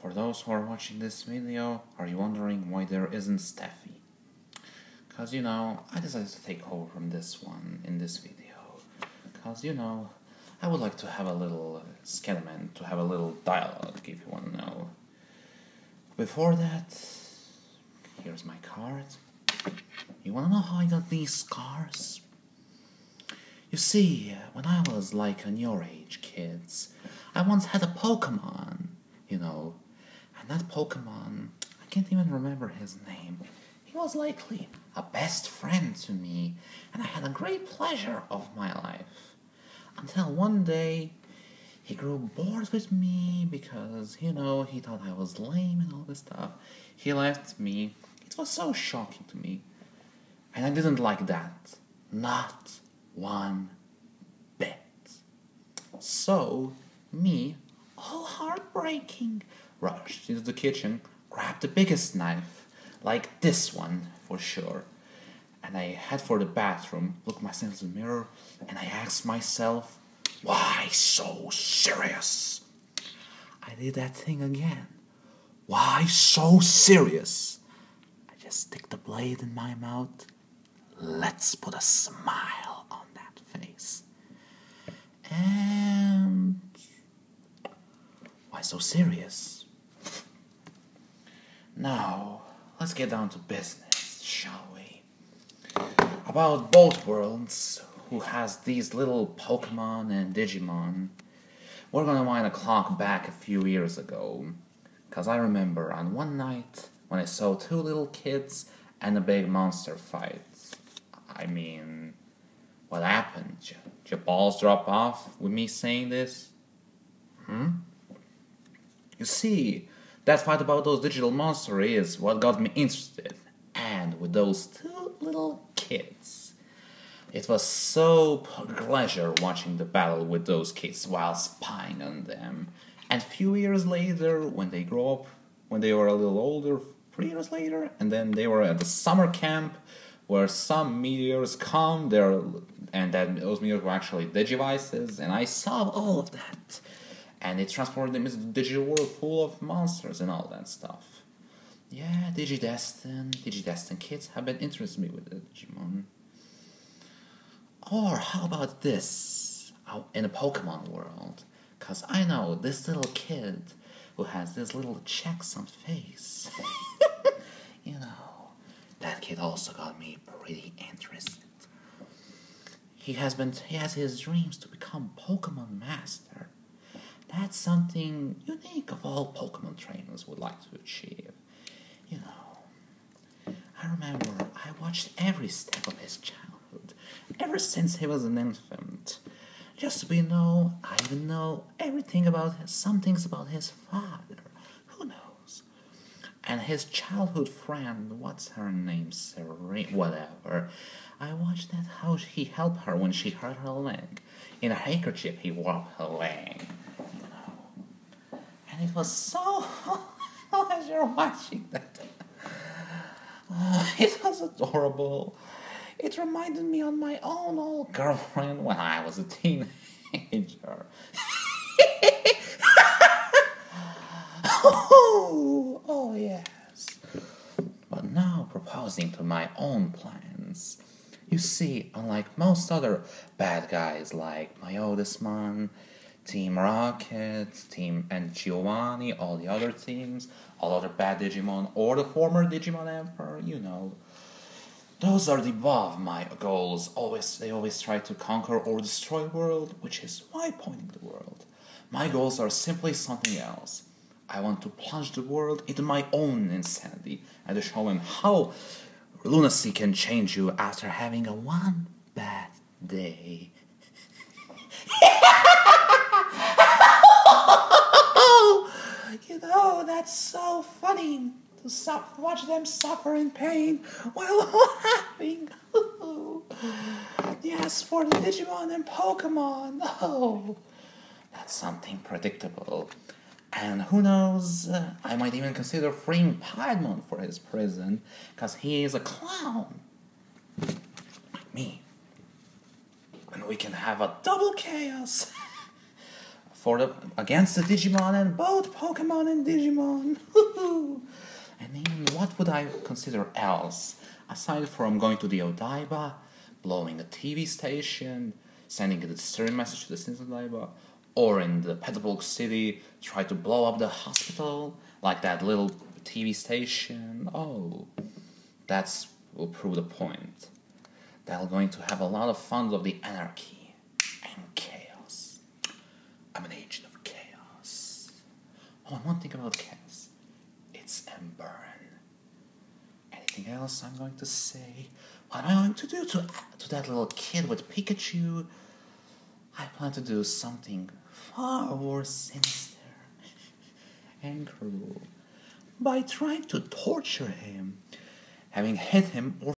For those who are watching this video, are you wondering why there isn't Steffi? Cause I decided to take over from this one in this video. Cause I would like to have a little skediment, to have a little dialogue, if you want to know. Before that, here's my card. You wanna know how I got these scars? You see, when I was like on your age, kids, I once had a Pokemon, and that Pokemon, I can't even remember his name. He was likely a best friend to me, and I had a great pleasure of my life. Until one day, he grew bored with me because, he thought I was lame and all this stuff. He left me. It was so shocking to me. And I didn't like that. Not one bit. So, me, all heartbreaking, rushed into the kitchen, grabbed the biggest knife, like this one, for sure. And I head for the bathroom, looked myself in the mirror, and I asked myself, why so serious? I did that thing again. Why so serious? I just stick the blade in my mouth. Let's put a smile on that face. And why so serious? Now, let's get down to business, shall we? About both worlds, who has these little Pokemon and Digimon, we're gonna wind the clock back a few years ago. Cause I remember on one night when I saw two little kids and a big monster fight. I mean, what happened? Did your balls drop off with me saying this? You see, that fight about those digital monsters is what got me interested. And with those two little kids, it was so pleasure watching the battle with those kids while spying on them. And a few years later, when they grew up, when they were a little older, 3 years later, and then they were at the summer camp where some meteors come there, and then those meteors were actually Digivices, and I saw all of that. And it transported them into the digital world full of monsters and all that stuff. Yeah, Digidestin kids have been interested me with the Digimon. Or how about this, in a Pokemon world? Cause I know this little kid who has this little checks on face. That kid also got me pretty interested. He has his dreams to become Pokemon Master. That's something unique of all Pokemon trainers would like to achieve. I remember I watched every step of his childhood, ever since he was an infant. Just so I even know everything some things about his father. Who knows? And his childhood friend, what's her name? Serene, whatever. I watched that how he helped her when she hurt her leg. In a handkerchief, he wrapped her leg. And it was so pleasure watching that. It was adorable. It reminded me of my own old girlfriend when I was a teenager. Oh yes. But now proposing to my own plans. You see, unlike most other bad guys like my oldest man, Team Rocket, Team and Giovanni, all the other teams, all other bad Digimon, or the former Digimon Emperor, those are above my goals. They always try to conquer or destroy the world, which is why pointing the world. My goals are simply something else. I want to plunge the world into my own insanity and to show him how lunacy can change you after having a one bad day. That's so funny to watch them suffer in pain while laughing. Yes, for the Digimon and Pokemon. Oh, that's something predictable. And who knows, I might even consider freeing Piedmon for his prison, because he is a clown. Like me. And we can have a double chaos. against the Digimon and both Pokemon and Digimon. I mean, what would I consider else aside from going to the Odaiba, blowing a TV station, sending a disturbing message to the citizens of Odaiba, or in the Petalburg City, try to blow up the hospital like that little TV station? Oh, that will prove the point. They're going to have a lot of fun of the anarchy and chaos. I'm an agent of chaos. Oh, and one thing about chaos, it's Emburn. Anything else I'm going to say? What am I going to do to that little kid with Pikachu? I plan to do something far more sinister and cruel by trying to torture him, having hit him or